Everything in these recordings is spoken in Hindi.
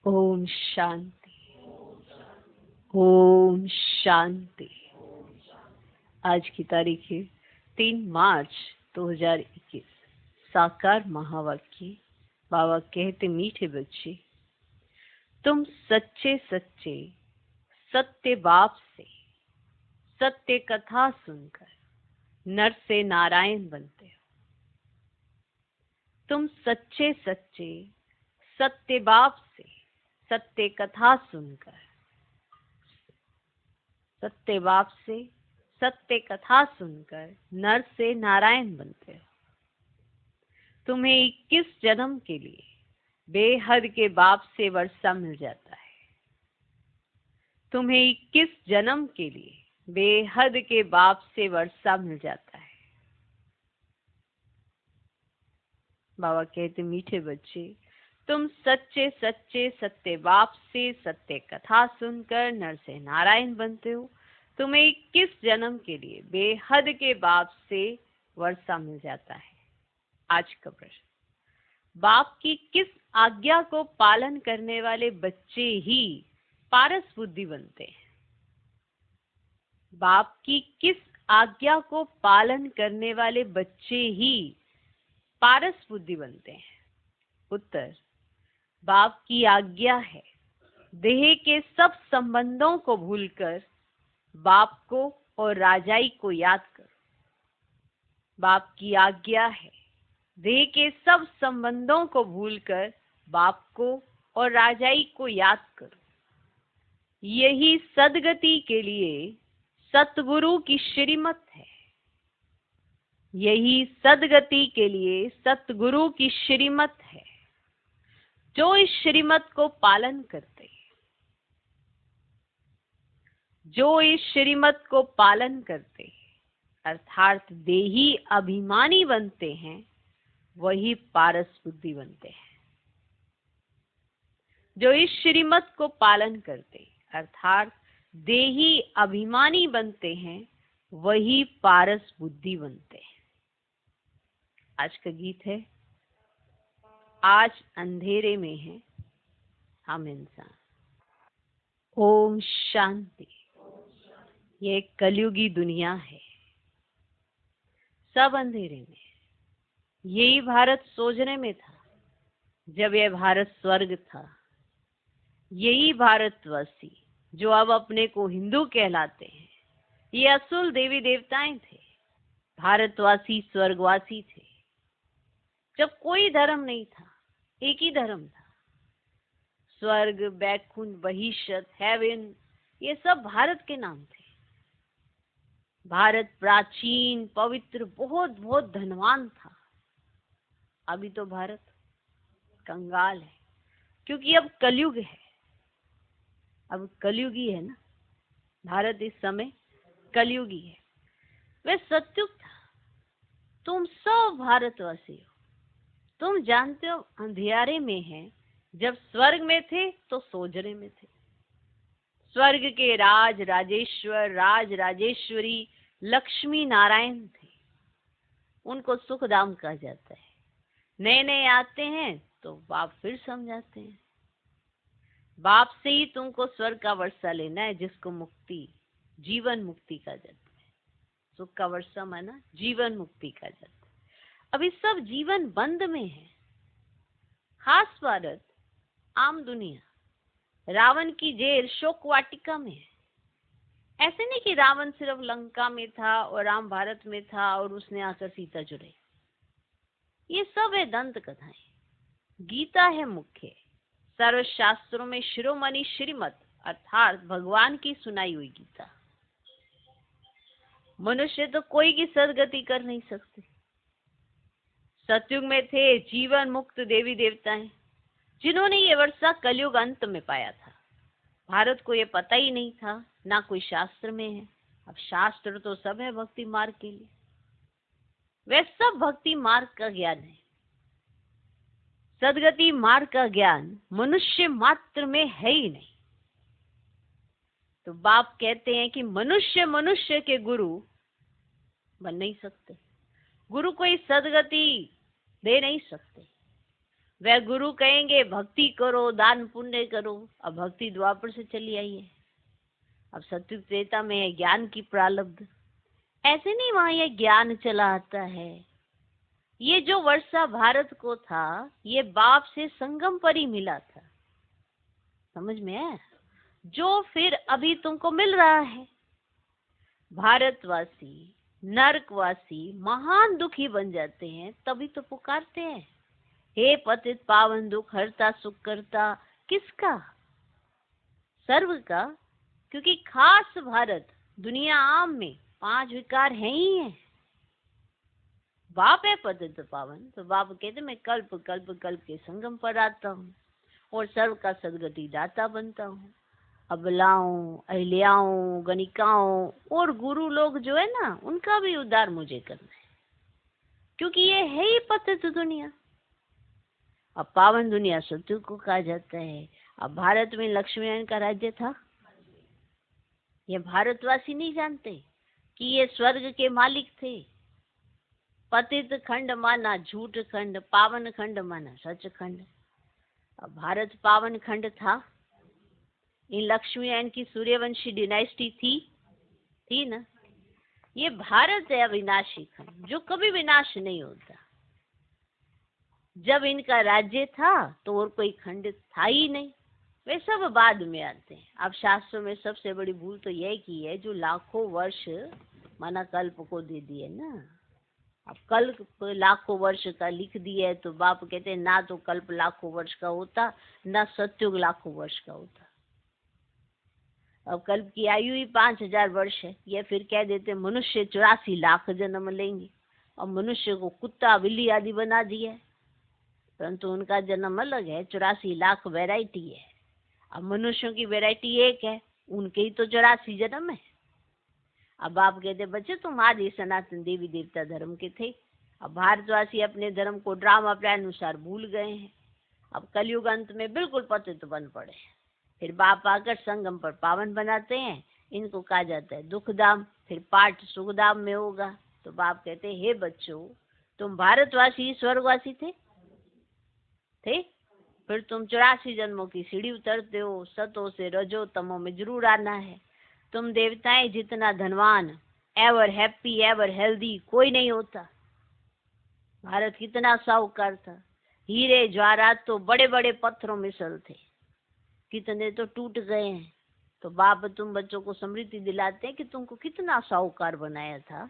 ओम शांति। ओम शांति। आज की तारीख है 3 मार्च 2021। साकार महावाक्य। बाबा कहते, मीठे बच्चे, तुम सच्चे सच्चे सत्य बाप से सत्य कथा सुनकर नर से नारायण बनते हो। तुम सच्चे सच्चे सत्य बाप से सत्य कथा सुनकर सत्य बाप से सत्य कथा सुनकर नर से नारायण बनते हो। तुम्हें 21 जन्म के लिए बेहद के बाप से वर्षा मिल जाता है। तुम्हें 21 जन्म के लिए बेहद के बाप से वर्षा मिल जाता है। बाबा कहते, मीठे बच्चे, तुम सच्चे सच्चे सत्य बाप से सत्य कथा सुनकर नर से नारायण बनते हो। तुम्हें 21 जन्म के लिए बेहद के बाप से वर्षा मिल जाता है। आज का प्रश्न, बाप की किस आज्ञा को पालन करने वाले बच्चे ही पारस बुद्धि बनते हैं? बाप की किस आज्ञा को पालन करने वाले बच्चे ही पारस बुद्धि बनते हैं? उत्तर, बाप की आज्ञा है देह के सब संबंधों को भूलकर बाप को और राजाई को याद करो। बाप की आज्ञा है देह के सब संबंधों को भूलकर बाप को और राजाई को याद करो। यही सदगति के लिए सतगुरु की श्रीमत है। यही सदगति के लिए सतगुरु की श्रीमत है। जो इस श्रीमत को पालन करते हैं, जो इस श्रीमत को पालन करते हैं, अर्थात देही अभिमानी बनते हैं, वही पारस बुद्धि बनते हैं। जो इस श्रीमत को पालन करते हैं, अर्थात देही अभिमानी बनते हैं, वही पारस बुद्धि बनते हैं। आज का गीत है, आज अंधेरे में है हम इंसान। ओम शांति। ये कलयुगी दुनिया है, सब अंधेरे में है। यही भारत सोचने में था जब यह भारत स्वर्ग था। यही भारतवासी जो अब अपने को हिंदू कहलाते हैं, ये असुल देवी देवताएं थे। भारतवासी स्वर्गवासी थे। जब कोई धर्म नहीं था, एक ही धर्म था। स्वर्ग, बैकुंठ, बहिष्यत, हेवन, ये सब भारत के नाम थे। भारत प्राचीन, पवित्र, बहुत बहुत धनवान था। अभी तो भारत कंगाल है, क्योंकि अब कलयुग है। अब कलयुगी है ना, भारत इस समय कलयुगी है। वह सत्युग था। तुम सब भारतवासी हो। तुम जानते हो अंधियारे में है। जब स्वर्ग में थे तो सोजरे में थे। स्वर्ग के राज राजेश्वर, राज राजेश्वरी, लक्ष्मी नारायण थे। उनको सुखधाम कहा जाता है। नए नए आते हैं तो बाप फिर समझाते हैं। बाप से ही तुमको स्वर्ग का वर्षा लेना है, जिसको मुक्ति, जीवन मुक्ति कहा जाता है। सुख का वर्षा माना जीवन मुक्ति कहा जाता है। अभी सब जीवन बंद में है। खास भारत, आम दुनिया, रावण की जेल शोक वाटिका में है। ऐसे नहीं कि रावण सिर्फ लंका में था और राम भारत में था और उसने आकर सीता जुड़े। ये सब है दंत कथाएं। गीता है मुख्य। सर्व शास्त्रों में शिरोमणि श्रीमत, अर्थात भगवान की सुनाई हुई गीता। मनुष्य तो कोई की सदगति कर नहीं सकते। सतयुग में थे जीवन मुक्त देवी देवताएं, जिन्होंने ये वर्षा कलयुग अंत में पाया था। भारत को ये पता ही नहीं था, ना कोई शास्त्र में है। अब शास्त्र तो सब है भक्ति मार्ग के लिए। वह सब भक्ति मार्ग का ज्ञान है। सदगति मार्ग का ज्ञान मनुष्य मात्र में है ही नहीं। तो बाप कहते हैं कि मनुष्य मनुष्य के गुरु बन नहीं सकते। गुरु कोई सदगति दे नहीं सकते। वह गुरु कहेंगे भक्ति करो, दान पुण्य करो। अब भक्ति द्वापर से चली आई है, अब सत्युग त्रेता में है ज्ञान की प्रारब्ध। ऐसे नहीं वहां ये ज्ञान चला आता है। ये जो वर्षा भारत को था, ये बाप से संगम पर ही मिला था। समझ में है? जो फिर अभी तुमको मिल रहा है। भारतवासी, नरकवासी महान दुखी बन जाते हैं, तभी तो पुकारते हैं, हे पतित पावन दुख हरता सुख करता। किसका? सर्व का। क्योंकि खास भारत, दुनिया आम में 5 विकार हैं ही हैं। बाप है पतित पावन, तो बाप कहते मैं कल्प कल्प कल्प के संगम पर आता हूँ और सर्व का सदगति दाता बनता हूँ। अबलाओं, अहिल्याओं, गणिकाओं और गुरु लोग जो है ना, उनका भी उद्धार मुझे करना है, क्योंकि ये है ही पतित दुनिया। अब पावन दुनिया सत्युग को कहा जाता है। अब भारत में लक्ष्मीनारायण का राज्य था। ये भारतवासी नहीं जानते कि ये स्वर्ग के मालिक थे। पतित खंड माना झूठ खंड, पावन खंड माना सच खंड। अब भारत पावन खंड था। इन लक्ष्मीनारायण की सूर्यवंशी डिनाइस्टी थी ना। ये भारत है अविनाशी खंड, जो कभी विनाश नहीं होता। जब इनका राज्य था तो और कोई खंड था ही नहीं, वे सब बाद में आते हैं। अब शास्त्रों में सबसे बड़ी भूल तो यह की है, जो लाखों वर्ष माना कल्प को दे दिए ना। अब कल्प लाखों वर्ष का लिख दिया है, तो बाप कहते हैं ना तो कल्प लाखों वर्ष का होता, ना सत्युग लाखों वर्ष का होता। अब कल्प की आयु ही 5000 वर्ष है। ये फिर कह देते मनुष्य 84 लाख जन्म लेंगे, और मनुष्य को कुत्ता बिल्ली आदि बना दिया है, परंतु उनका जन्म अलग है। 84 लाख वैरायटी है। अब मनुष्यों की वैरायटी एक है, उनके ही तो 84 जन्म है। अब आप कहते बच्चे तुम आदि सनातन देवी देवता धर्म के थे। अब भारतवासी अपने धर्म को ड्रामा प्लान अनुसार भूल गए हैं। अब कलयुग अंत में बिल्कुल पतित बन पड़े। फिर बाप आकर संगम पर पावन बनाते हैं। इनको कहा जाता है दुखधाम। फिर पाठ सुखधाम में होगा। तो बाप कहते हे बच्चों, तुम भारतवासी स्वर्गवासी थे? फिर तुम 84 जन्मों की सीढ़ी उतरते हो। सतों से रजो तमो में जरूर आना है। तुम देवताएं जितना धनवान, एवर हैप्पी, एवर हेल्दी कोई नहीं होता। भारत कितना साहूकार था। हीरे जवाहरात तो बड़े बड़े पत्थरों में सल थे, कितने तो टूट गए हैं। तो बाप तुम बच्चों को स्मृति दिलाते हैं कि तुमको कितना साहूकार बनाया था।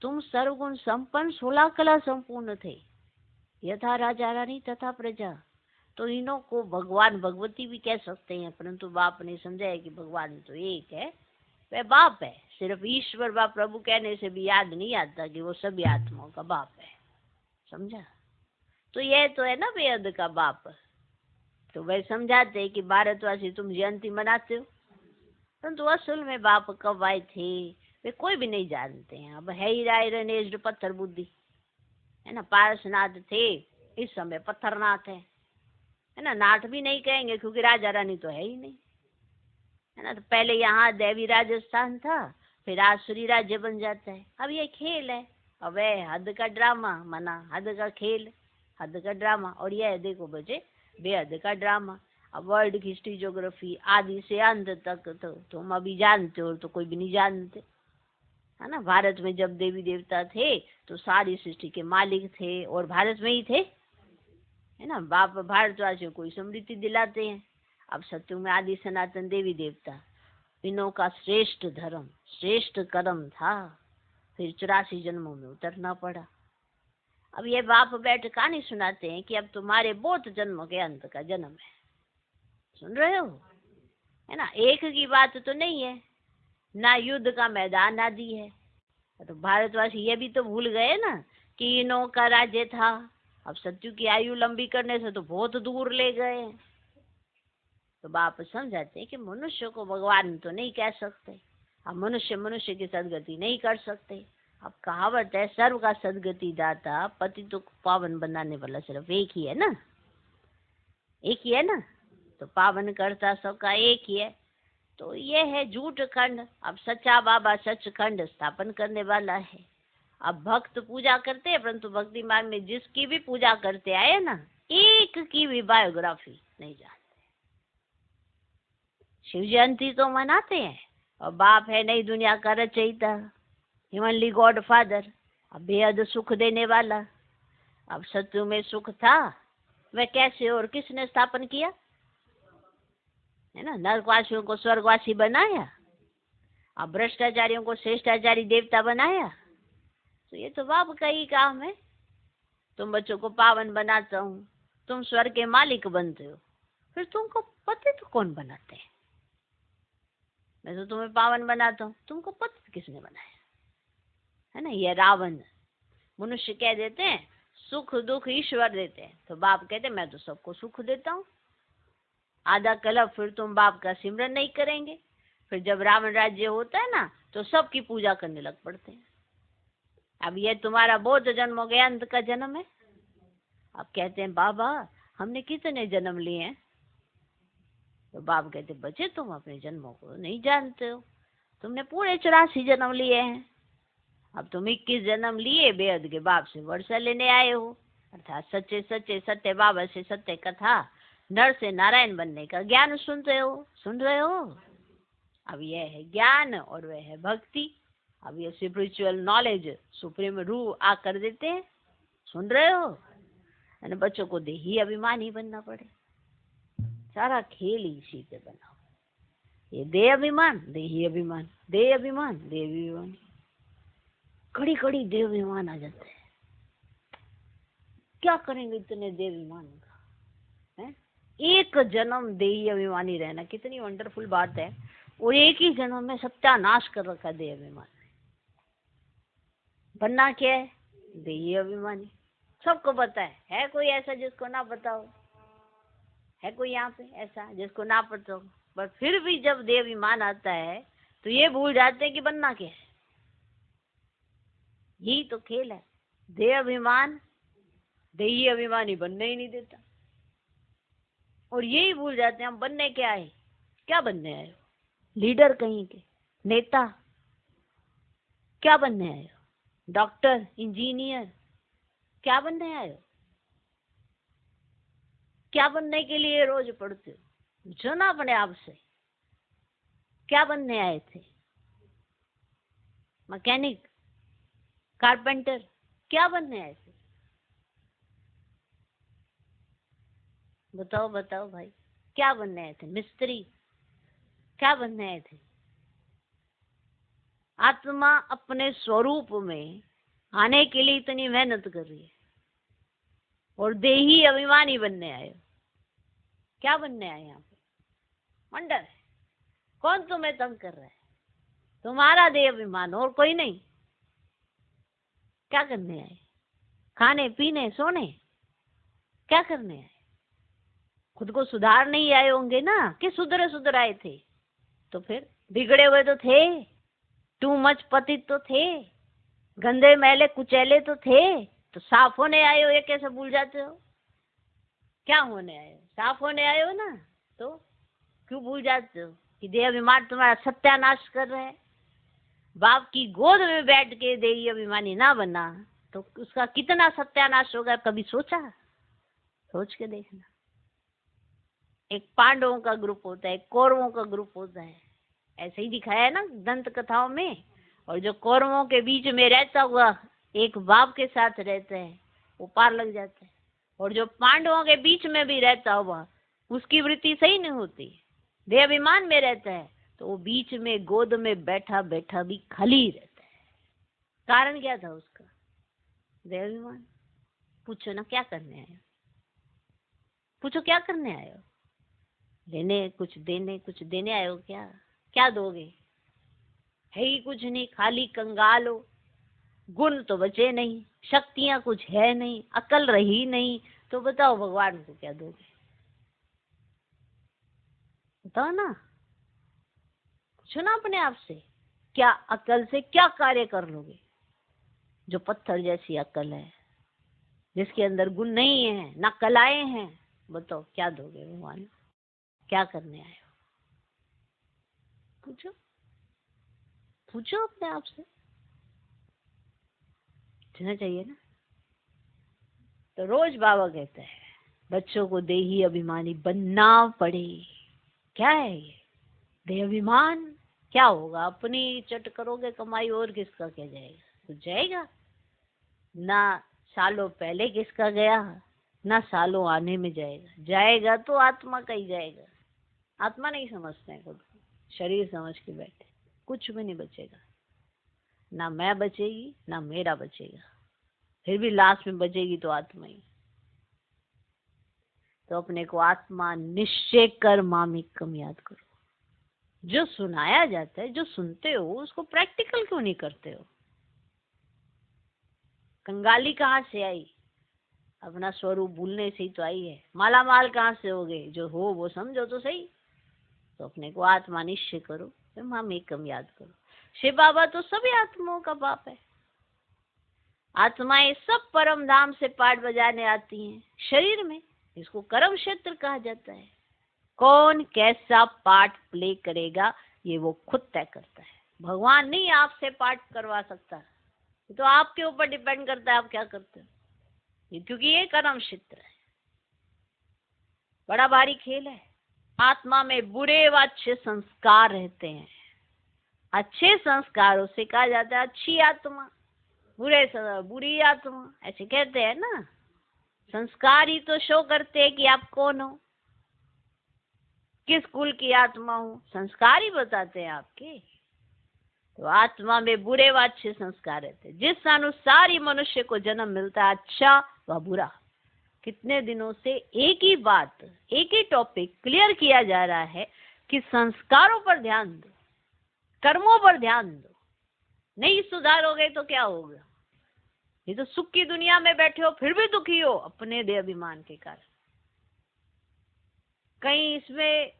तुम सर्वगुण संपन्न 16 कला संपूर्ण थे, यथा राजा रानी तथा प्रजा। तो इन्हों को भगवान भगवती भी कह सकते हैं, परंतु बाप ने समझाया कि भगवान तो एक है, वह बाप है। सिर्फ ईश्वर बाप प्रभु कहने से भी याद नहीं आता कि वो सभी आत्माओं का बाप है। समझा? तो यह तो है ना वेद का बाप। तो वह समझाते हैं कि भारतवासी तुम जयंती मनाते हो, परंतु असल में बाप कब आए थे वे कोई भी नहीं जानते हैं। अब है ही रायरनेज्ड पत्थर बुद्धि है ना। पारसनाथ थे, इस समय पत्थरनाथ है ना। नाथ भी नहीं कहेंगे क्योंकि राजा रानी तो है ही नहीं, है ना। तो पहले यहाँ देवी राजस्थान था, फिर आसुरी राज्य बन जाता है। अब ये खेल है। अब वह हद का ड्रामा माना हद का खेल, हद का ड्रामा। और यह देखो बच्चे बेहद का ड्रामा। अब वर्ल्ड की हिस्ट्री ज्योग्राफी आदि से अंत तक तो तुम अभी जानते हो, तो कोई भी नहीं जानते, है ना। भारत में जब देवी देवता थे तो सारी सृष्टि के मालिक थे और भारत में ही थे, है ना। बाप भारतवासियों को स्मृति दिलाते हैं। अब सत्युग में आदि सनातन देवी देवता, इनों का श्रेष्ठ धर्म श्रेष्ठ कर्म था। फिर 84 जन्मों में उतरना पड़ा। अब ये बाप बैठ कहानी सुनाते हैं कि अब तुम्हारे बहुत जन्मों के अंत का जन्म है। सुन रहे हो, है ना। एक की बात तो नहीं है ना, युद्ध का मैदान आदि है। तो भारतवासी ये भी तो भूल गए ना कि इनों का राज्य था। अब सत्यु की आयु लंबी करने से तो बहुत दूर ले गए। तो बाप समझाते हैं कि मनुष्य को भगवान तो नहीं कह सकते। अब मनुष्य मनुष्य की सदगति नहीं कर सकते। अब कहावत है सर्व का सदगति दाता, पति तो पावन बनाने वाला सिर्फ एक ही है ना, एक ही है ना। तो पावन करता सबका एक ही है। तो ये है झूठ खंड। अब सच्चा बाबा सच खंड स्थापन करने वाला है। अब भक्त पूजा करते हैं, परंतु भक्ति मार्ग में जिसकी भी पूजा करते आए ना, एक की भी बायोग्राफी नहीं जानते। शिव जयंती तो मनाते हैं, और बाप है नई दुनिया का रचयिता, हेवनली गॉड फादर, अब बेहद सुख देने वाला। अब सत्यु में सुख था, वह कैसे और किसने स्थापन किया, है ना? नरकवासियों को स्वर्गवासी बनाया, अब भ्रष्टाचारियों को श्रेष्ठाचारी देवता बनाया। तो ये तो बाप का ही काम है। तुम बच्चों को पावन बनाता हूँ, तुम स्वर्ग के मालिक बनते हो, फिर तुमको पति तो कौन बनाते हैं? मैं तो तुम्हें पावन बनाता हूँ, तुमको पति किसने बनाया, है ना? ये रावण। मनुष्य कह देते हैं सुख दुख ईश्वर देते हैं, तो बाप कहते मैं तो सबको सुख देता हूँ। आधा कलप फिर तुम बाप का सिमरन नहीं करेंगे, फिर जब रावण राज्य होता है ना, तो सबकी पूजा करने लग पड़ते हैं। अब ये तुम्हारा बौद्ध जन्म हो गया, अंत का जन्म है। अब कहते हैं बाबा हमने कितने जन्म लिए हैं? तो बाप कहते बच्चे तुम अपने जन्मों को नहीं जानते हो, तुमने पूरे 84 जन्म लिए हैं। अब तुम 21 जन्म लिए बेहद के बाप से वर्षा लेने आए हो, अर्थात सच्चे सच्चे सत्य बाबा से सत्य कथा, नर से नारायण बनने का ज्ञान सुनते हो, सुन रहे हो। अब यह है ज्ञान और वह है भक्ति। अब ये स्पिरिचुअल नॉलेज सुप्रीम रूह आकर देते हैं, सुन रहे हो। और बच्चों को देही अभिमानी बनना पड़े, सारा खेल इसी पे बना। ये देह अभिमान, देही अभिमान, देह अभिमान, देह अभिमान, कड़ी कड़ी देह अभिमान आ जाते हैं। क्या करेंगे इतने देह अभिमान का, है? एक जन्म देही अभिमानी रहना कितनी वंडरफुल बात है, और एक ही जन्म में सत्यानाश कर रखा देह अभिमान। बनना क्या है? देही अभिमानी। सबको पता है कोई ऐसा जिसको ना पता हो? है कोई यहाँ पे ऐसा जिसको ना पता हो? पर फिर भी जब देह अभिमान आता है तो ये भूल जाते हैं कि बनना क्या है। यही तो खेल है। देह अभिमान देही अभिमानी बनने ही नहीं देता, और यही भूल जाते हैं हम बनने क्या आए। क्या बनने आए हो? लीडर कहीं के, नेता? क्या बनने आए हो? Doctor, engineer? क्या बनने आए हो? क्या बनने के लिए रोज पढ़ते हो? पूछो ना अपने आप से, क्या बनने आए थे? मैकेनिक, कारपेंटर, क्या बनने आए थे? बताओ बताओ भाई, क्या बनने आए थे? मिस्त्री, क्या बनने आए थे? आत्मा अपने स्वरूप में आने के लिए इतनी मेहनत कर रही है, और देही अभिमानी बनने आए हो। क्या बनने आए यहाँ पे? वंडर है। कौन तुम्हें तंग कर रहा है? तुम्हारा देह अभिमान, और कोई नहीं। क्या करने आए? खाने पीने सोने? क्या करने आए? खुद को सुधार नहीं आए होंगे ना, कि सुधरे सुधर आए थे? तो फिर बिगड़े हुए तो थे, टू मच पतित तो थे, गंदे मैले कुचैले तो थे, तो साफ होने आए हो, ये कैसे भूल जाते हो? क्या होने आए हो? साफ होने आए हो ना, तो क्यों भूल जाते हो कि देह अभिमान तुम्हारा सत्यानाश कर रहा है? बाप की गोद में बैठ के देही अभिमानी ना बना तो उसका कितना सत्यानाश होगा, कभी सोचा? सोच के देखना। एक पांडवों का ग्रुप होता है, एक कौरवों का ग्रुप होता है, ऐसे ही दिखाया है ना दंत कथाओं में। और जो कौरवों के बीच में रहता हुआ एक बाप के साथ रहता है वो पार लग जाता है, और जो पांडवों के बीच में भी रहता हुआ उसकी वृत्ति सही नहीं होती, देह अभिमान में रहता है, तो वो बीच में गोद में बैठा बैठा भी खाली रहता है। कारण क्या था उसका? देह अभिमान। पूछो ना क्या करने आए हो? पूछो क्या करने आए हो? लेने कुछ देने, कुछ देने आए हो क्या? क्या दोगे? है ही कुछ नहीं, खाली कंगाल हो। गुण तो बचे नहीं, शक्तियां कुछ है नहीं, अकल रही नहीं, तो बताओ भगवान को क्या दोगे? बताओ ना, पूछो ना अपने आप से, क्या अकल से क्या कार्य कर लोगे? जो पत्थर जैसी अकल है, जिसके अंदर गुण नहीं है, ना कलाएं हैं, बताओ क्या दोगे भगवान? क्या करने आए हो? पूछो, पूछो अपने आप से, पूछना चाहिए ना। तो रोज बाबा कहते हैं बच्चों को देही अभिमानी बनना पड़े। क्या है ये देह अभिमान? क्या होगा? अपनी चट करोगे कमाई, और किसका क्या जाएगा? कुछ जाएगा ना। सालों पहले किसका गया, ना सालों आने में जाएगा। जाएगा तो आत्मा का ही जाएगा। आत्मा नहीं समझते हैं खुद को, शरीर समझ के बैठे। कुछ भी नहीं बचेगा, ना मैं बचेगी ना मेरा बचेगा, फिर भी लास्ट में बचेगी तो आत्मा ही। तो अपने को आत्मा निश्चय कर मामिकम याद करो। जो सुनाया जाता है, जो सुनते हो, उसको प्रैक्टिकल क्यों नहीं करते हो? कंगाली कहाँ से आई? अपना स्वरूप भूलने से ही तो आई है। माला माल कहाँ से हो गए? जो हो वो समझो तो सही। तो अपने को आत्मा निश्चय करो, मामिकम याद करो। शिव बाबा तो सभी आत्माओं का बाप है। आत्माएं सब परम धाम से पाठ बजाने आती हैं शरीर में। इसको कर्म क्षेत्र कहा जाता है। कौन कैसा पार्ट प्ले करेगा ये वो खुद तय करता है। भगवान नहीं आपसे पाठ करवा सकता, ये तो आपके ऊपर डिपेंड करता है आप क्या करते हो। क्योंकि ये कर्म क्षेत्र है, बड़ा भारी खेल है। आत्मा में बुरे व अच्छे संस्कार रहते हैं। अच्छे संस्कारों से कहा जाता है अच्छी आत्मा, बुरी आत्मा, ऐसे कहते हैं ना। संस्कार ही तो शो करते हैं कि आप कौन हो, किस कुल की आत्मा हो। संस्कार ही बताते हैं आपके। तो आत्मा में बुरे व अच्छे संस्कार रहते हैं। जिस अनुसार ही मनुष्य को जन्म मिलता है, अच्छा व बुरा। कितने दिनों से एक ही बात, एक ही टॉपिक क्लियर किया जा रहा है कि संस्कारों पर ध्यान दो, कर्मों पर ध्यान दो। नहीं सुधारोगे तो क्या होगा? ये तो सुख की दुनिया में बैठे हो फिर भी दुखी हो अपने देह अभिमान के कारण। कहीं इसमें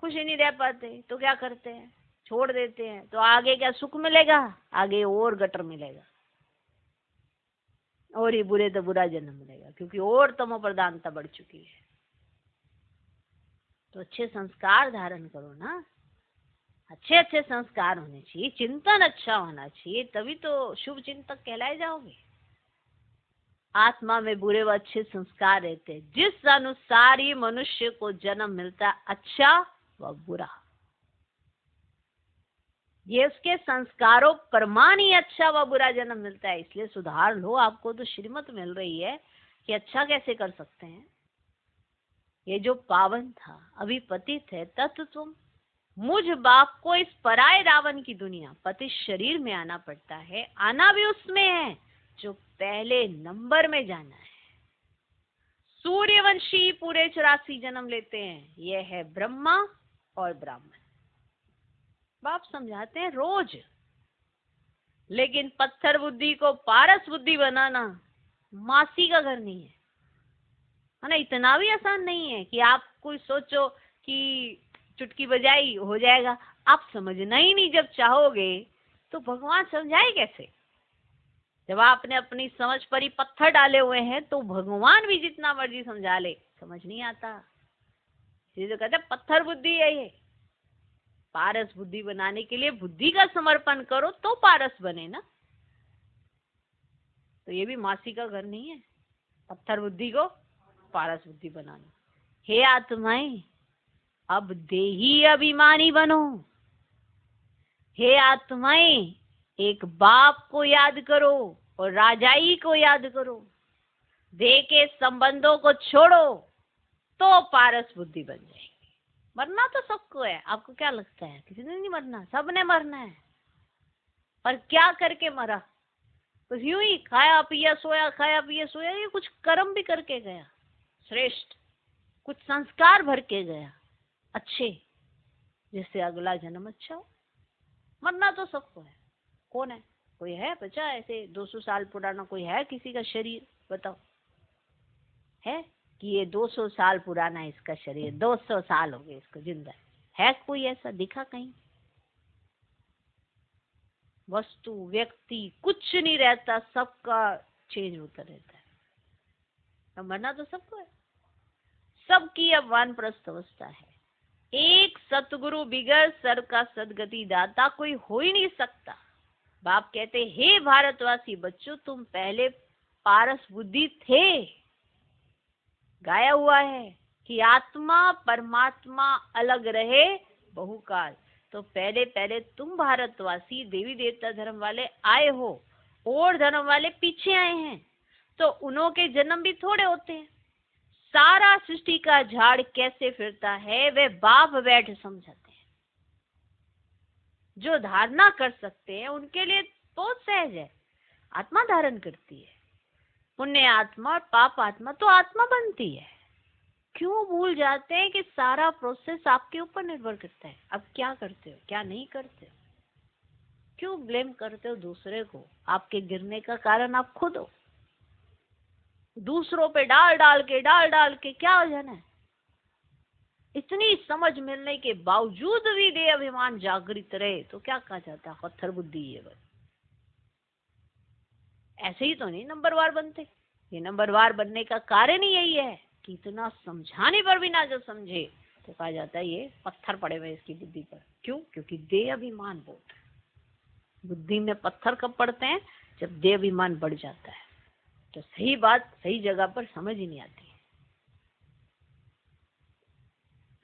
खुश ही नहीं रह पाते तो क्या करते हैं? छोड़ देते हैं। तो आगे क्या सुख मिलेगा? आगे और गटर मिलेगा, और ही बुरे तो बुरा जन्म मिलेगा, क्योंकि और तमो प्रधानता बढ़ चुकी है। तो अच्छे संस्कार धारण करो ना। अच्छे अच्छे संस्कार होने चाहिए, चिंतन अच्छा होना चाहिए, तभी तो शुभ चिंतक कहलाए जाओगे। आत्मा में बुरे व अच्छे संस्कार रहते हैं। जिस अनुसार ही मनुष्य को जन्म मिलता है, अच्छा व बुरा, ये उसके संस्कारों प्रमाण ही अच्छा व बुरा जन्म मिलता है। इसलिए सुधार लो। आपको तो श्रीमत मिल रही है कि अच्छा कैसे कर सकते हैं। ये जो पावन था अभी पतित है, तत् तुम मुझ बाप को इस पराये रावण की दुनिया पति शरीर में आना पड़ता है। आना भी उसमें है जो पहले नंबर में जाना है। सूर्यवंशी पूरे 84 जन्म लेते हैं। यह है ब्रह्मा और ब्राह्मण। बाप समझाते हैं रोज। लेकिन पत्थर बुद्धि को पारस बुद्धि बनाना मासी का घर नहीं है ना। इतना भी आसान नहीं है कि आप कोई सोचो कि चुटकी बजाई हो जाएगा। आप समझना ही नहीं जब चाहोगे तो भगवान समझाए कैसे? जब आपने अपनी समझ पर ही पत्थर डाले हुए हैं तो भगवान भी जितना मर्जी समझा ले, समझ नहीं आता। इसलिए तो कहते हैं पत्थर बुद्धि है ये। पारस बुद्धि बनाने के लिए बुद्धि का समर्पण करो तो पारस बने ना। तो ये भी मासी का घर नहीं है, पत्थर बुद्धि को पारस बुद्धि बनाना। हे आत्माएं, अब देही अभिमानी बनो। हे आत्माएं, एक बाप को याद करो और राजाई को याद करो। देह के संबंधों को छोड़ो तो पारस बुद्धि बन जाएगी। मरना तो सबको है। आपको क्या लगता है किसी ने नहीं मरना? सबने मरना है। पर क्या करके मरा? तो यूं ही खाया पिया सोया, खाया पिया सोया। ये कुछ कर्म भी करके गया श्रेष्ठ, कुछ संस्कार भर के गया अच्छे, जिससे अगला जन्म अच्छा हो। मरना तो सबको है। कौन है? कोई है बचा ऐसे 200 साल पुराना? कोई है किसी का शरीर? बताओ, है कि ये 200 साल पुराना है इसका शरीर, 200 साल हो गए इसको जिंदा है कोई ऐसा दिखा कहीं? वस्तु व्यक्ति कुछ नहीं रहता, सबका चेंज होता रहता है। तो मरना तो सबको है। सबकी अब वानप्रस्थ अवस्था है। एक सतगुरु बिगर सर्व का सदगति दाता कोई हो ही नहीं सकता। बाप कहते, हे भारतवासी बच्चों, तुम पहले पारस बुद्धि थे, गाया हुआ है कि आत्मा परमात्मा अलग रहे बहुकाल। तो पहले पहले तुम भारतवासी देवी देवता धर्म वाले आए हो और धर्म वाले पीछे आए हैं, तो उन्हों के जन्म भी थोड़े होते हैं। सारा सृष्टि का झाड़ कैसे फिरता है वे बाप बैठ समझाते हैं। जो धारणा कर सकते हैं उनके लिए बहुत सहज है। आत्मा धारण करती है, पुण्य आत्मा और पाप आत्मा तो आत्मा बनती है। क्यों भूल जाते हैं कि सारा प्रोसेस आपके ऊपर निर्भर करता है। अब क्या करते हो क्या नहीं करते हो, क्यों ब्लेम करते हो दूसरे को। आपके गिरने का कारण आप खुद हो। दूसरों पे डाल डाल के क्या हो जाना है। इतनी समझ मिलने के बावजूद भी देह अभिमान जागृत रहे तो क्या कहा जाता है, पत्थर बुद्धि है। बस ऐसे ही तो नहीं नंबरवार बनते। ये नंबरवार बनने का कारण ही यही है कि इतना समझाने पर भी ना जो समझे तो कहा जाता है ये पत्थर पड़े हुए इसकी बुद्धि पर। क्यों? क्योंकि देह अभिमान बहुत है। बुद्धि में पत्थर कब पड़ते हैं? जब देह अभिमान बढ़ जाता है तो सही बात सही जगह पर समझ ही नहीं आती है।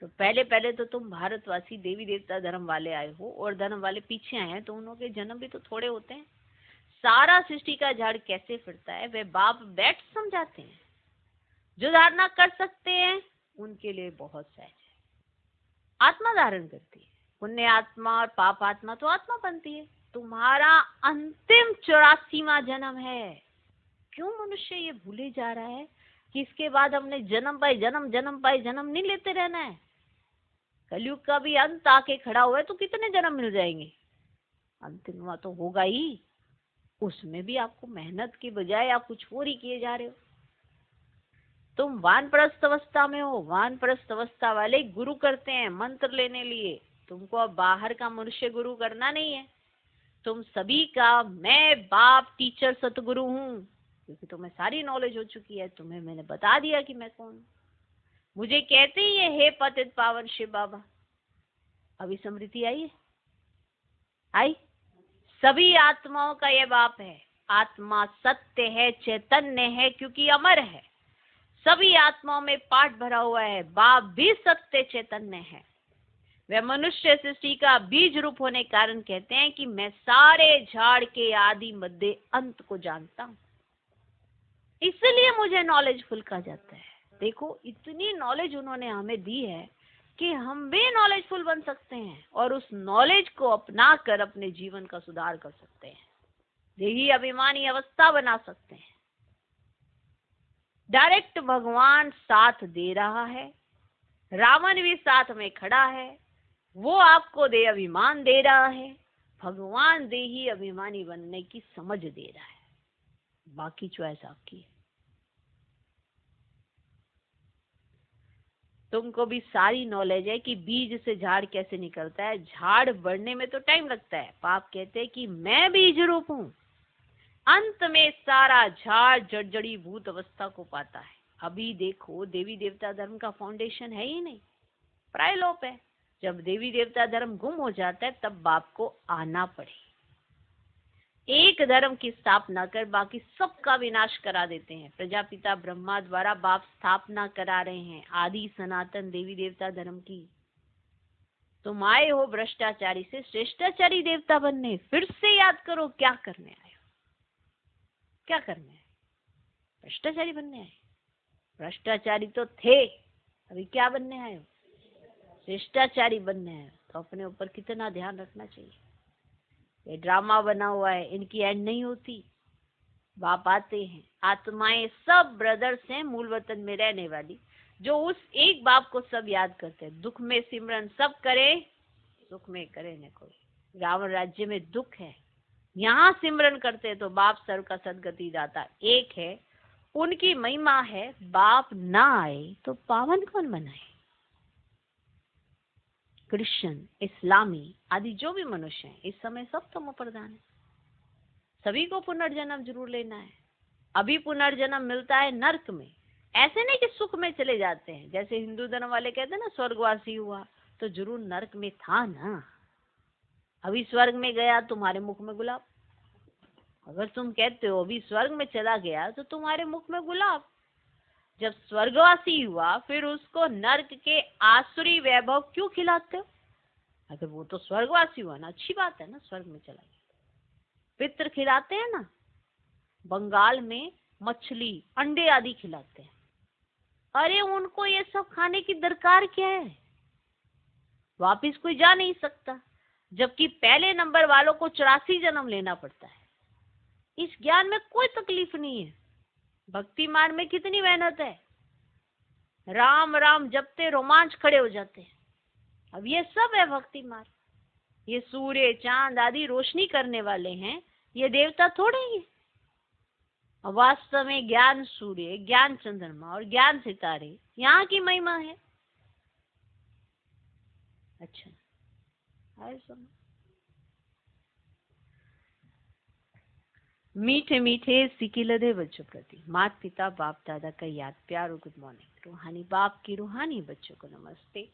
तो पहले पहले तो तुम भारतवासी देवी देवता धर्म वाले आए हो और धर्म वाले पीछे आए हैं, तो उनके जन्म भी तो थोड़े होते हैं। सारा सृष्टि का झाड़ कैसे फिरता है वे बाप बैठ समझाते हैं। जो धारणा कर सकते हैं उनके लिए बहुत सहज है। आत्मा धारण करती है, पुण्य आत्मा और पाप आत्मा तो आत्मा बनती है। तुम्हारा अंतिम 84वां जन्म है। क्यों मनुष्य ये भूले जा रहा है कि इसके बाद हमने जन्म पाए जन्म पाए जन्म नहीं लेते रहना है। कलयुग का भी अंत आके खड़ा हुआ है तो कितने जन्म मिल जाएंगे? अंतिम तो होगा ही। उसमें भी आपको मेहनत की बजाय आप कुछ और ही किए जा रहे हो। तुम वानप्रस्थ अवस्था में हो। वानप्रस्थ अवस्था वाले गुरु करते हैं मंत्र लेने लिए। तुमको अब बाहर का मनुष्य गुरु करना नहीं है। तुम सभी का मैं बाप टीचर सतगुरु हूँ, क्योंकि तुम्हें सारी नॉलेज हो चुकी है। तुम्हें मैंने बता दिया कि मैं कौन हूँ। मुझे कहते ही है हे पतित पावन शिव बाबा। अभी स्मृति आई है? आई? सभी आत्माओं का ये बाप है। आत्मा सत्य है, चैतन्य है, क्योंकि अमर है। सभी आत्माओं में पाठ भरा हुआ है। बाप भी सत्य चैतन्य है। वह मनुष्य सृष्टि का बीज रूप होने के कारण कहते हैं कि मैं सारे झाड़ के आदि मध्य अंत को जानता हूं, इसलिए मुझे नॉलेजफुल कहा जाता है। देखो इतनी नॉलेज उन्होंने हमें दी है कि हम भी नॉलेजफुल बन सकते हैं और उस नॉलेज को अपना कर अपने जीवन का सुधार कर सकते हैं। देही अभिमानी अवस्था बना सकते हैं। डायरेक्ट भगवान साथ दे रहा है। रावण भी साथ में खड़ा है। वो आपको दे अभिमान दे रहा है। भगवान देही अभिमानी बनने की समझ दे रहा है। बाकी चॉइस आपकी है। तुमको भी सारी नॉलेज है कि बीज से झाड़ कैसे निकलता है। झाड़ बढ़ने में तो टाइम लगता है। पाप कहते हैं कि मैं बीज रूप हूं। अंत में सारा झाड़ जड़जड़ी भूत अवस्था को पाता है। अभी देखो देवी देवता धर्म का फाउंडेशन है ही नहीं, प्रायलोप है। जब देवी देवता धर्म गुम हो जाता है तब बाप को आना पड़े। एक धर्म की स्थापना कर बाकी सबका विनाश करा देते हैं। प्रजापिता ब्रह्मा द्वारा बाप स्थापना करा रहे हैं आदि सनातन देवी देवता धर्म की। तुम आए हो भ्रष्टाचारी से श्रेष्ठाचारी देवता बनने। फिर से याद करो क्या करने आए हो, क्या करने आए? भ्रष्टाचारी बनने आए? भ्रष्टाचारी तो थे, अभी क्या बनने आए हो? श्रेष्ठाचारी बनने आए हो। तो अपने ऊपर कितना ध्यान रखना चाहिए। ये ड्रामा बना हुआ है, इनकी एंड नहीं होती। बाप आते हैं। आत्माएं सब ब्रदर्स हैं मूल वतन में रहने वाली, जो उस एक बाप को सब याद करते हैं। दुख में सिमरन सब करे, सुख में करे न कोई। रावण राज्य में दुख है, यहाँ सिमरन करते तो बाप सर्व का सदगति दाता एक है। उनकी महिमा है। बाप ना आए तो पावन कौन बनाए? क्रिश्चियन, इस्लामी आदि जो भी मनुष्य हैं इस समय सब तमो प्रधान है। सभी को पुनर्जन्म जरूर लेना है। अभी पुनर्जन्म मिलता है नरक में। ऐसे नहीं कि सुख में चले जाते हैं। जैसे हिंदू धर्म वाले कहते हैं ना स्वर्गवासी हुआ, तो जरूर नरक में था ना। अभी स्वर्ग में गया तुम्हारे मुख में गुलाब। अगर तुम कहते हो अभी स्वर्ग में चला गया तो तुम्हारे मुख में गुलाब। जब स्वर्गवासी हुआ फिर उसको नर्क के आसुरी वैभव क्यों खिलाते हो? अगर वो तो स्वर्गवासी हुआ ना, अच्छी बात है ना, स्वर्ग में चला गया। पितृ खिलाते हैं ना, बंगाल में मछली अंडे आदि खिलाते हैं। अरे उनको ये सब खाने की दरकार क्या है? वापिस कोई जा नहीं सकता, जबकि पहले नंबर वालों को 84 जन्म लेना पड़ता है। इस ज्ञान में कोई तकलीफ नहीं है। भक्ति मार्ग में कितनी मेहनत है, राम राम जपते रोमांच खड़े हो जाते हैं। अब ये सब है भक्ति मार्ग। ये सूर्य चांद आदि रोशनी करने वाले हैं, ये देवता थोड़े ही। वास्तव में ज्ञान सूर्य, ज्ञान चंद्रमा और ज्ञान सितारे यहाँ की महिमा है। अच्छा, आए सुनो। मीठे मीठे सिकिलधे बच्चों प्रति माता पिता बाप दादा का याद प्यार और गुड मॉर्निंग। रूहानी बाप की रूहानी बच्चों को नमस्ते।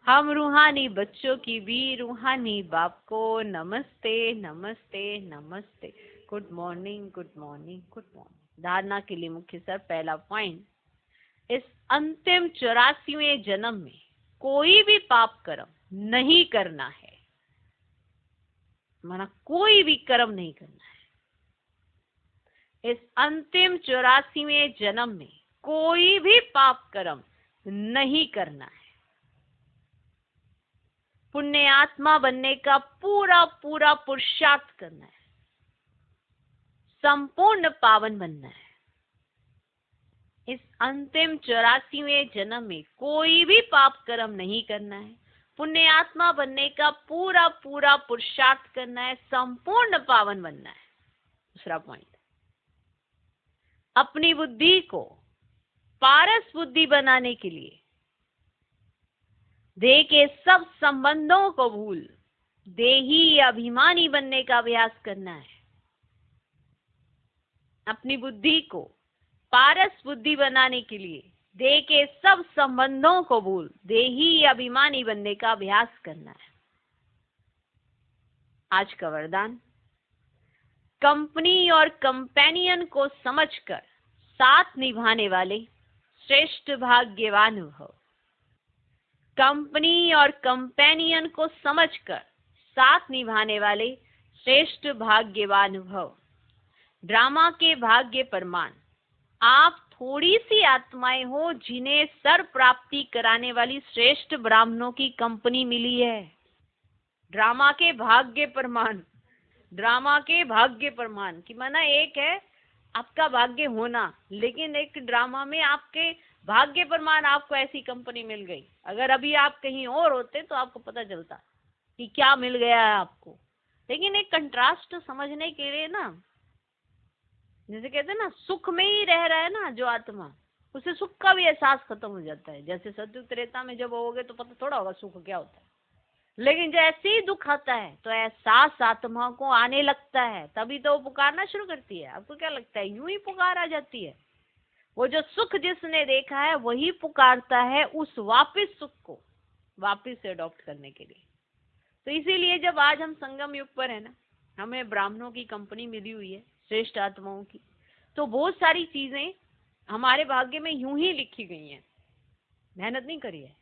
हम रूहानी बच्चों की भी रूहानी बाप को नमस्ते नमस्ते नमस्ते। Good morning good morning good morning. धारणा के लिए मुख्य सर पहला पॉइंट, इस अंतिम 84वें जन्म में कोई भी पाप कर्म नहीं करना है, माना कोई भी कर्म नहीं करना है। इस अंतिम 84वें जन्म में कोई भी पाप कर्म नहीं करना है। पुण्य आत्मा बनने का पूरा पूरा पुरुषार्थ करना है, संपूर्ण पावन बनना है। इस अंतिम 84वें जन्म में कोई भी पाप कर्म नहीं करना है, पुण्य आत्मा बनने का पूरा पूरा पुरुषार्थ करना है, संपूर्ण पावन बनना है। दूसरा पॉइंट, अपनी बुद्धि को पारस बुद्धि बनाने के लिए देह के सब संबंधों को भूल देही अभिमानी बनने का अभ्यास करना है। अपनी बुद्धि को पारस बुद्धि बनाने के लिए देह के सब संबंधों को भूल देही अभिमानी बनने का अभ्यास करना है। आज का वरदान, कंपनी और कंपेनियन को समझकर साथ निभाने वाले श्रेष्ठ भाग्यवान भव। कंपनी और कंपेनियन को समझकर साथ निभाने वाले श्रेष्ठ भाग्यवान भव। ड्रामा के भाग्य प्रमाण, आप थोड़ी सी आत्माएं हो जिन्हें सर प्राप्ति कराने वाली श्रेष्ठ ब्राह्मणों की कंपनी मिली है। ड्रामा के भाग्य प्रमाण, ड्रामा के भाग्य प्रमाण की माना एक है आपका भाग्य होना, लेकिन एक ड्रामा में आपके भाग्य प्रमाण आपको ऐसी कंपनी मिल गई। अगर अभी आप कहीं और होते तो आपको पता चलता कि क्या मिल गया है आपको। लेकिन एक कंट्रास्ट समझने के लिए ना, जैसे कहते हैं ना, सुख में ही रह रहा है ना जो आत्मा, उसे सुख का भी एहसास खत्म हो जाता है। जैसे सतयुग त्रेता में जब होगे तो पता थोड़ा होगा सुख क्या होता है, लेकिन जैसे ही दुख आता है तो एहसास आत्मा को आने लगता है, तभी तो वो पुकारना शुरू करती है। आपको क्या लगता है, यूं ही पुकार आ जाती है? वो जो सुख जिसने देखा है वही पुकारता है उस वापिस सुख को वापिस से अडॉप्ट करने के लिए। तो इसीलिए जब आज हम संगम युग पर है ना, हमें ब्राह्मणों की कंपनी मिली हुई है, श्रेष्ठ आत्माओं की, तो बहुत सारी चीजें हमारे भाग्य में यूं ही लिखी गई हैं, मेहनत नहीं करी है।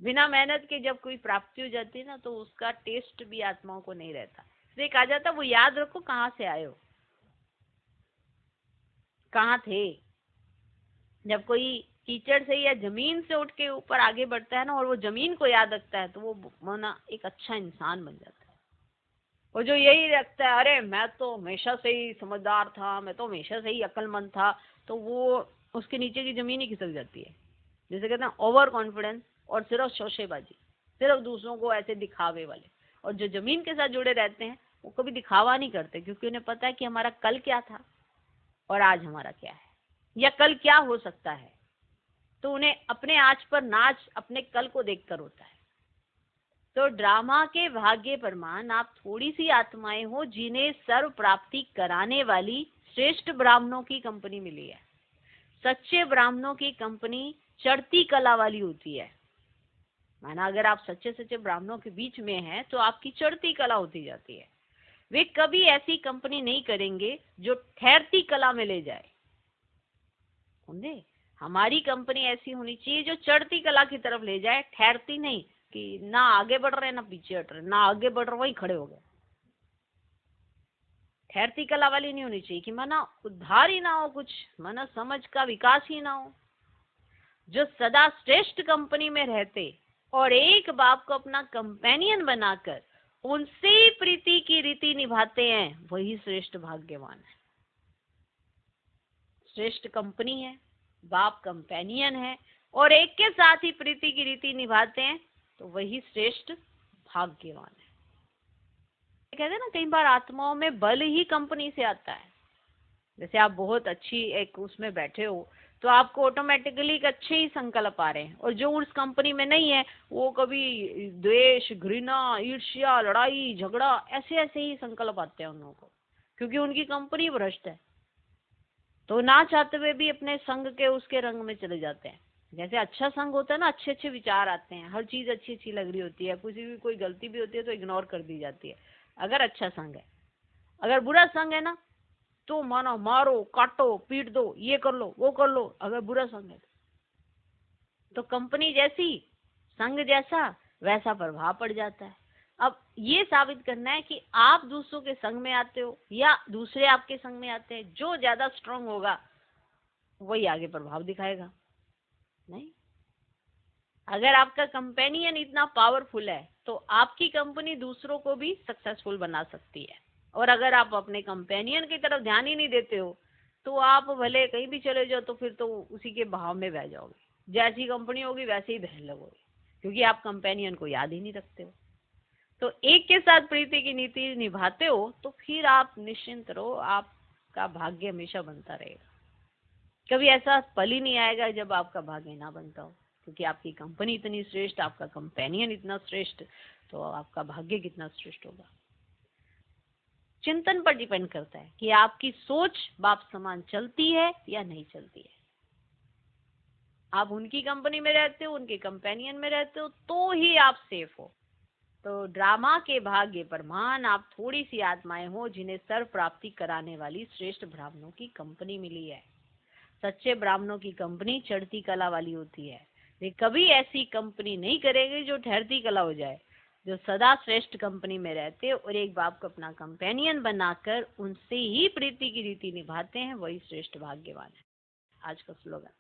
बिना मेहनत के जब कोई प्राप्ति हो जाती है ना, तो उसका टेस्ट भी आत्माओं को नहीं रहता। इसलिए कहा जाता वो याद रखो कहाँ से आए हो, कहाँ थे। जब कोई कीचड़ से या जमीन से उठ के ऊपर आगे बढ़ता है ना, और वो जमीन को याद रखता है, तो वो माना एक अच्छा इंसान बन जाता है। वो जो यही रखता है, अरे मैं तो हमेशा से ही समझदार था, मैं तो हमेशा से ही अक्लमंद था, तो वो उसके नीचे की जमीन ही खिसक जाती है। जैसे कहते हैं ओवर कॉन्फिडेंस और सिर्फ शोशेबाजी, सिर्फ दूसरों को ऐसे दिखावे वाले। और जो जमीन के साथ जुड़े रहते हैं वो कभी दिखावा नहीं करते, क्योंकि उन्हें पता है कि हमारा कल क्या था और आज हमारा क्या है, या कल क्या हो सकता है। तो उन्हें अपने आज पर नाच अपने कल को देखकर होता है। तो ड्रामा के भाग्य प्रमाण, आप थोड़ी सी आत्माएं हो जिन्हें सर्व प्राप्ति कराने वाली श्रेष्ठ ब्राह्मणों की कंपनी मिली है। सच्चे ब्राह्मणों की कंपनी चढ़ती कला वाली होती है। माना अगर आप सच्चे सच्चे ब्राह्मणों के बीच में हैं तो आपकी चढ़ती कला होती जाती है। वे कभी ऐसी कंपनी नहीं करेंगे जो ठहरती कला में ले जाए। समझे? हमारी कंपनी ऐसी होनी चाहिए जो चढ़ती कला की तरफ ले जाए, ठहरती नहीं कि ना आगे बढ़ रहे ना पीछे हट रहे, ना आगे बढ़ रहे वहीं खड़े हो गए। ठहरती कला वाली नहीं होनी चाहिए कि माना उद्धार ही ना हो, कुछ माना समझ का विकास ही ना हो। जो सदा श्रेष्ठ कंपनी में रहते और एक बाप को अपना कंपेनियन बनाकर उनसे प्रीति की रीति निभाते हैं, वही श्रेष्ठ भाग्यवान है। श्रेष्ठ कंपनी है, बाप कंपेनियन है और एक के साथ ही प्रीति की रीति निभाते हैं, तो वही श्रेष्ठ भाग्यवान है। कहते हैं ना, कई बार आत्माओं में बल ही कंपनी से आता है। जैसे आप बहुत अच्छी एक उसमें बैठे हो तो आपको ऑटोमेटिकली एक अच्छे ही संकल्प आ रहे हैं, और जो उस कंपनी में नहीं है वो कभी द्वेष, घृणा, ईर्ष्या, लड़ाई, झगड़ा, ऐसे ऐसे ही संकल्प आते हैं उन लोगों को, क्योंकि उनकी कंपनी भ्रष्ट है। तो ना चाहते हुए भी अपने संघ के उसके रंग में चले जाते हैं। जैसे अच्छा संघ होता है ना, अच्छे अच्छे विचार आते हैं, हर चीज अच्छी अच्छी लग रही होती है, किसी भी कोई गलती भी होती है तो इग्नोर कर दी जाती है, अगर अच्छा संघ है। अगर बुरा संघ है ना तो मानो मारो, काटो, पीट दो, ये कर लो, वो कर लो, अगर बुरा संघ है तो कंपनी जैसी, संघ जैसा, वैसा प्रभाव पड़ जाता है। अब ये साबित करना है कि आप दूसरों के संग में आते हो या दूसरे आपके संग में आते हैं, जो ज्यादा स्ट्रांग होगा वही आगे प्रभाव दिखाएगा। नहीं, अगर आपका कंपेनियन इतना पावरफुल है तो आपकी कंपनी दूसरों को भी सक्सेसफुल बना सकती है। और अगर आप अपने कंपेनियन की तरफ ध्यान ही नहीं देते हो तो आप भले कहीं भी चले जाओ तो फिर तो उसी के भाव में बह जाओगे, जैसी कंपनी होगी वैसे ही बहने लगोगे, क्योंकि आप कंपेनियन को याद ही नहीं रखते हो। तो एक के साथ प्रीति की नीति निभाते हो तो फिर आप निश्चिंत रहो, आपका भाग्य हमेशा बनता रहेगा। कभी ऐसा पल ही नहीं आएगा जब आपका भाग्य ना बनता हो, क्योंकि आपकी कंपनी इतनी श्रेष्ठ, आपका कंपेनियन इतना श्रेष्ठ, तो आपका भाग्य कितना श्रेष्ठ होगा। चिंतन पर डिपेंड करता है कि आपकी सोच बाप समान चलती है या नहीं चलती है। आप उनकी कंपनी में रहते हो, उनके कंपेनियन में रहते हो तो ही आप सेफ हो। तो ड्रामा के भाग्य प्रमाण आप थोड़ी सी आत्माएं हो जिन्हें सर्व प्राप्ति कराने वाली श्रेष्ठ ब्राह्मणों की कंपनी मिली है। सच्चे ब्राह्मणों की कंपनी चढ़ती कला वाली होती है। वे कभी ऐसी कंपनी नहीं करेंगे जो ठहरती कला हो जाए। जो सदा श्रेष्ठ कंपनी में रहते और एक बाप को अपना कंपेनियन बनाकर उनसे ही प्रीति की रीति निभाते हैं, वही श्रेष्ठ भाग्यवान है। आज का स्लोगन,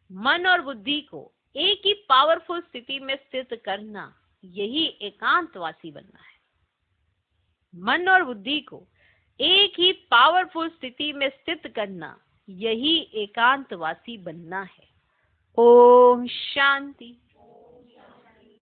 मन और बुद्धि को एक ही पावरफुल स्थिति में स्थित करना, यही एकांतवासी बनना है। मन और बुद्धि को एक ही पावरफुल स्थिति में स्थित करना, यही एकांतवासी बनना है। ओम शांति।